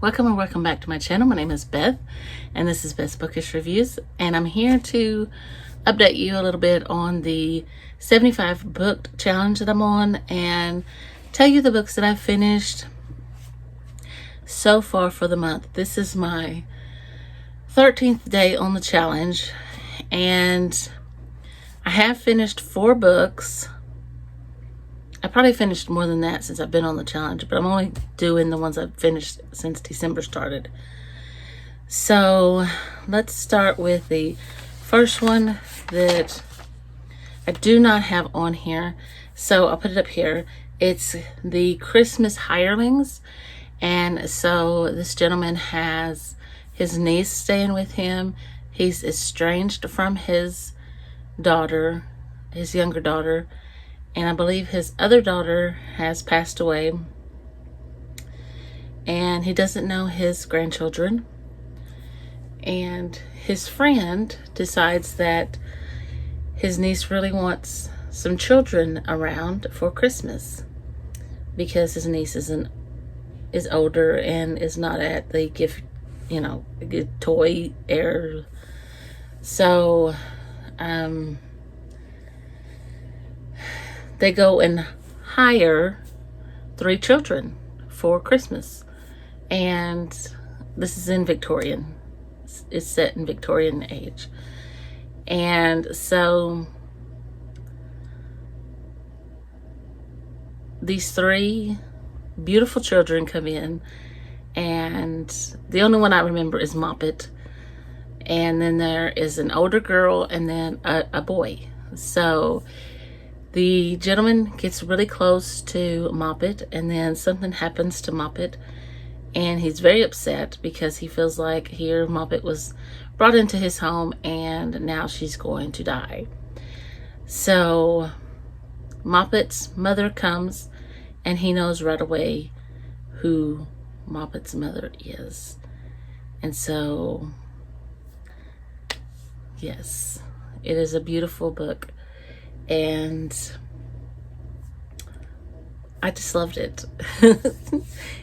Welcome and welcome back to my channel. My name is Beth and this is Beth's Bookish Reviews, and I'm here to update you a little bit on the 75 book challenge that I'm on and tell you the books that I've finished so far for the month. This is my 13th day on the challenge and I have finished 4 books. I probably finished more than that since I've been on the challenge, but I'm only doing the ones I've finished since December started. So let's start with the first one that I do not have on here. So I'll put it up here. It's the Christmas Hirelings. And so this gentleman has his niece staying with him. He's estranged from his daughter, his younger daughter. And I believe his other daughter has passed away. And he doesn't know his grandchildren. And his friend decides that his niece really wants some children around for Christmas. Because his niece is older and is not at the gift, toy era. So, they go and hire 3 children for Christmas. And this is in Victorian. It's set in Victorian age. And so these 3 beautiful children come in, and the only one I remember is Moppet. And then there is an older girl and then a boy. So the gentleman gets really close to Moppet, and then something happens to Moppet, and he's very upset because he feels like here Moppet was brought into his home and now she's going to die. So Moppet's mother comes, and he knows right away who Moppet's mother is. And so, yes, it is a beautiful book. And I just loved it.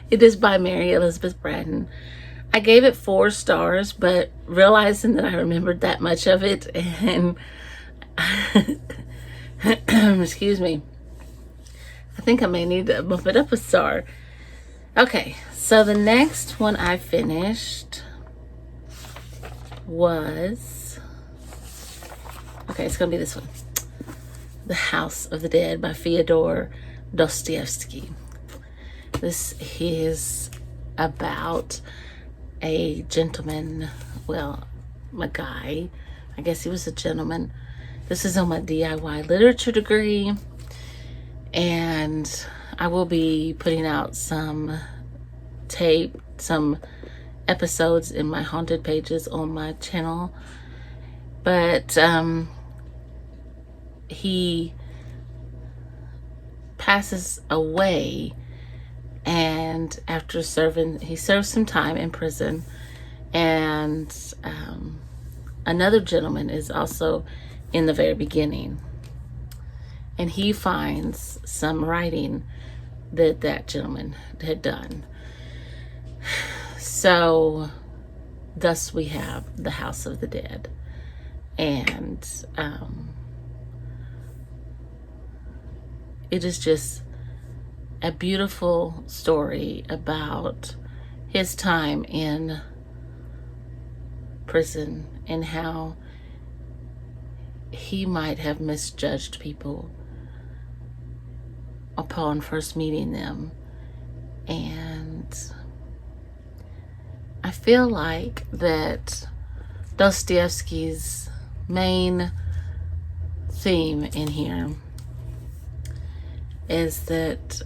It is by Mary Elizabeth Braddon. I gave it 4 stars, but realizing that I remembered that much of it, and excuse me, I think I may need to bump it up a star. Okay, so the next one I finished was, okay, it's gonna be this one. The House of the Dead by Fyodor Dostoevsky. This is about a gentleman, well, a guy, I guess he was a gentleman. This is on my DIY literature degree, and I will be putting out some episodes in my haunted pages on my channel. But he passes away, and after he serves some time in prison, and another gentleman is also in the very beginning, and he finds some writing that gentleman had done. So thus we have the House of the Dead. And it is just a beautiful story about his time in prison and how he might have misjudged people upon first meeting them. And I feel like that Dostoevsky's main theme in here is that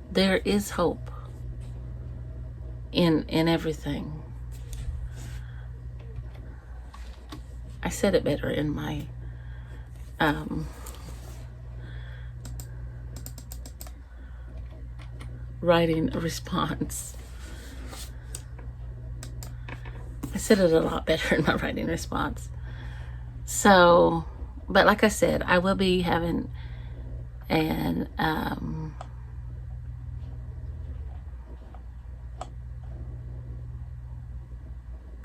there is hope in everything. I said it better in my writing a response. I said it a lot better in my writing response. So, but like I said, I will be having an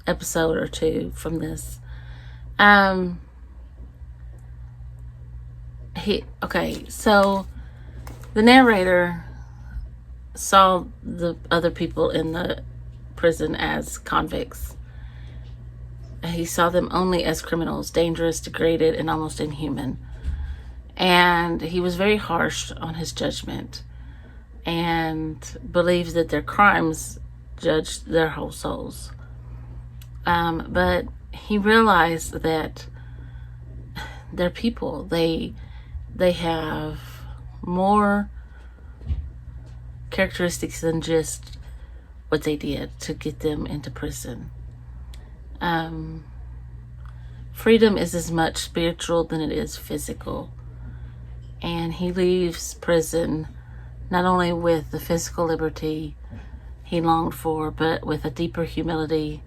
episode or two from this. Okay, so the narrator saw the other people in the prison as convicts. He saw them only as criminals, dangerous, degraded, and almost inhuman. And he was very harsh on his judgment and believes that their crimes judged their whole souls. But he realized that they're people. They have more characteristics than just what they did to get them into prison. Freedom is as much spiritual than it is physical. And he leaves prison not only with the physical liberty he longed for, but with a deeper humility,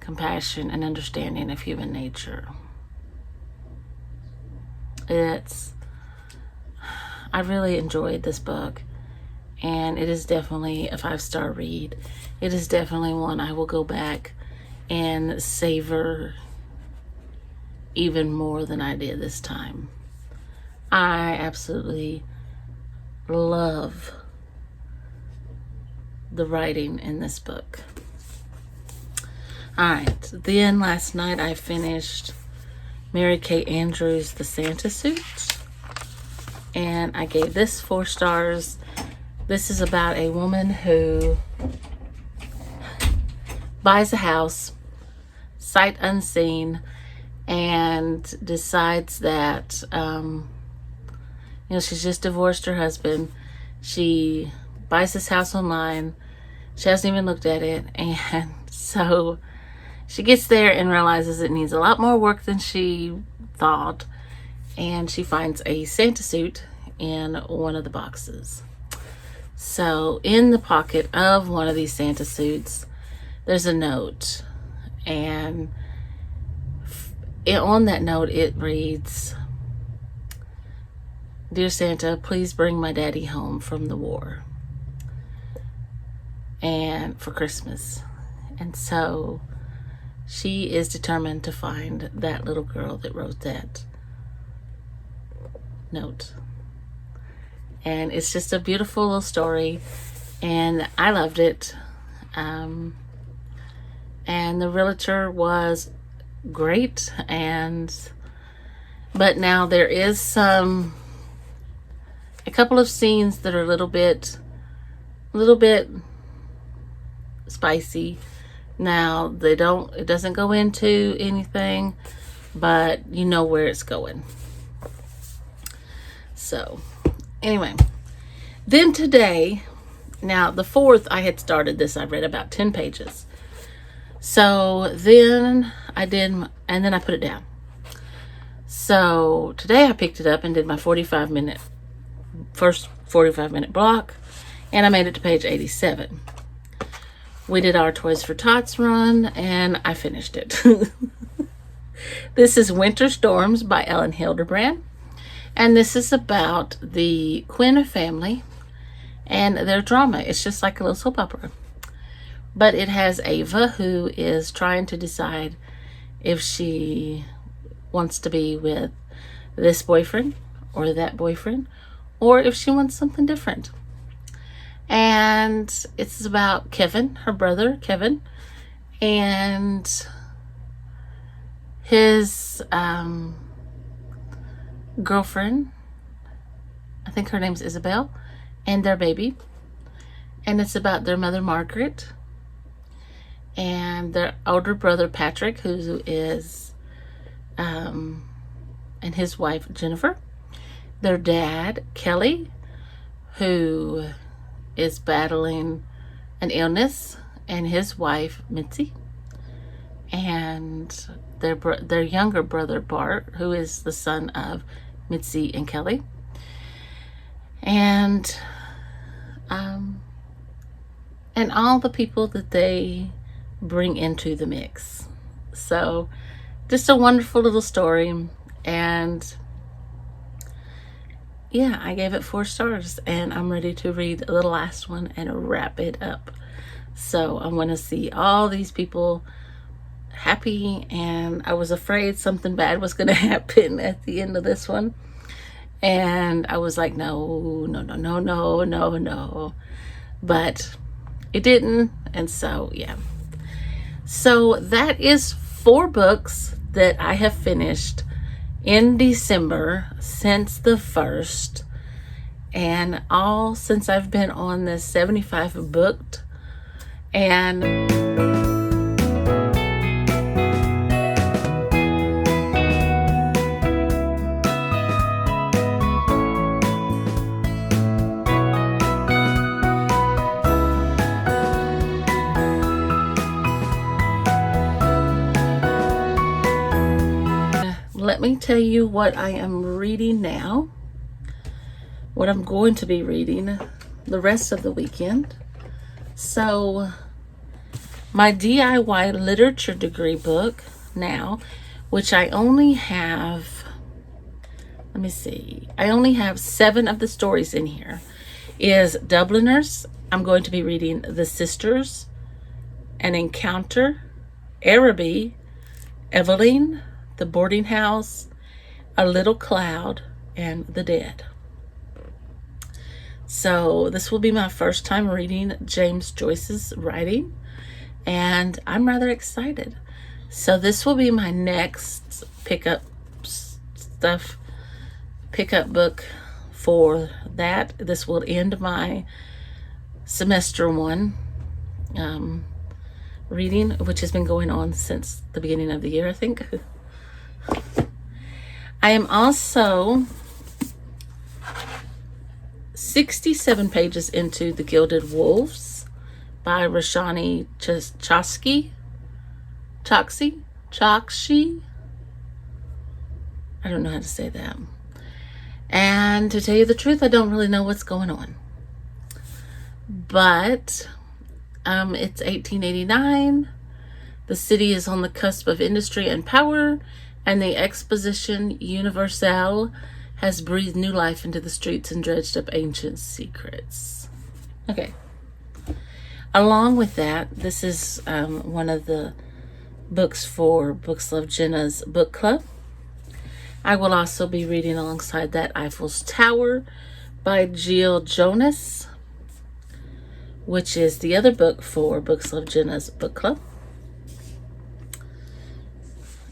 compassion, and understanding of human nature. I really enjoyed this book, and it is definitely a 5-star read. It is definitely one I will go back and savor even more than I did this time. I absolutely love the writing in this book. Alright, then last night I finished Mary Kay Andrews' The Santa Suit, and I gave this 4 stars. This is about a woman who buys a house, sight unseen, and decides that, she's just divorced her husband. She buys this house online. She hasn't even looked at it. And so she gets there and realizes it needs a lot more work than she thought. And she finds a Santa suit in one of the boxes. So in the pocket of one of these Santa suits, there's a note. And on that note, it reads, "Dear Santa, please bring my daddy home from the war and for Christmas." And so she is determined to find that little girl that wrote that note. And it's just a beautiful little story, and I loved it. And the realtor was great, but now there is a couple of scenes that are a little bit spicy. Now it doesn't go into anything, but you know where it's going. So anyway, then today, now the 4th, I had started this. I read about 10 pages. So then I did, and then I put it down. So today I picked it up and did my first 45 minute block, and I made it to page 87. We did our Toys for Tots run, and I finished it. This is Winter Storms by Ellen Hildebrand, and this is about the Quinn family and their drama. It's just like a little soap opera. But it has Ava, who is trying to decide if she wants to be with this boyfriend or that boyfriend, or if she wants something different. And it's about Kevin, her brother, Kevin, and his girlfriend. I think her name's Isabel, and their baby. And it's about their mother, Margaret, and their older brother Patrick, who is and his wife Jennifer, their dad Kelly, who is battling an illness, and his wife Mitzi, and their younger brother Bart, who is the son of Mitzi and Kelly, and all the people that they bring into the mix. So just a wonderful little story. And yeah, I gave it 4 stars, and I'm ready to read the last one and wrap it up. So I want to see all these people happy, and I was afraid something bad was going to happen at the end of this one. And I was like, no, no, no, no, no, no, no. But it didn't. And so, yeah. So that is 4 books that I have finished in December since the 1st. And all since I've been on this 75 booked. And let me tell you what I am reading now, what I'm going to be reading the rest of the weekend. So my DIY literature degree book now, which I only have, let me see, I only have 7 of the stories in here, is Dubliners. I'm going to be reading The Sisters, An Encounter, Araby, Eveline, The Boarding House, A Little Cloud, and The Dead. So this will be my first time reading James Joyce's writing, and I'm rather excited. So this will be my next pickup book for that. This will end my semester 1 reading, which has been going on since the beginning of the year, I think. I am also 67 pages into The Gilded Wolves by Roshani Chokshi. I don't know how to say that. And to tell you the truth, I don't really know what's going on. But it's 1889. The city is on the cusp of industry and power, and the Exposition Universelle has breathed new life into the streets and dredged up ancient secrets. Okay. Along with that, this is one of the books for Books Love Jenna's book club. I will also be reading alongside that Eiffel's Tower by Jill Jonas, which is the other book for Books Love Jenna's book club.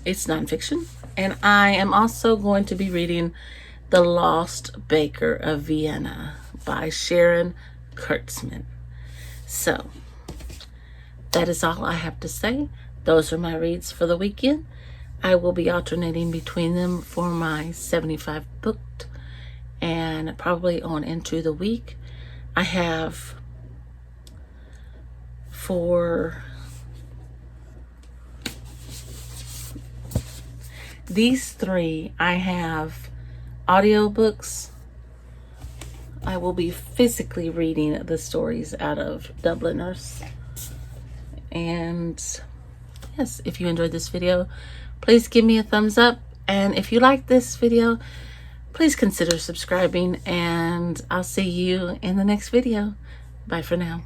It's nonfiction. And I am also going to be reading The Lost Baker of Vienna by Sharon Kurtzman. So, that is all I have to say. Those are my reads for the weekend. I will be alternating between them for my 75 booked and probably on into the week. I have for these 3, I have audiobooks. I will be physically reading the stories out of Dubliners. And yes, if you enjoyed this video, please give me a thumbs up. And if you like this video, please consider subscribing. And I'll see you in the next video. Bye for now.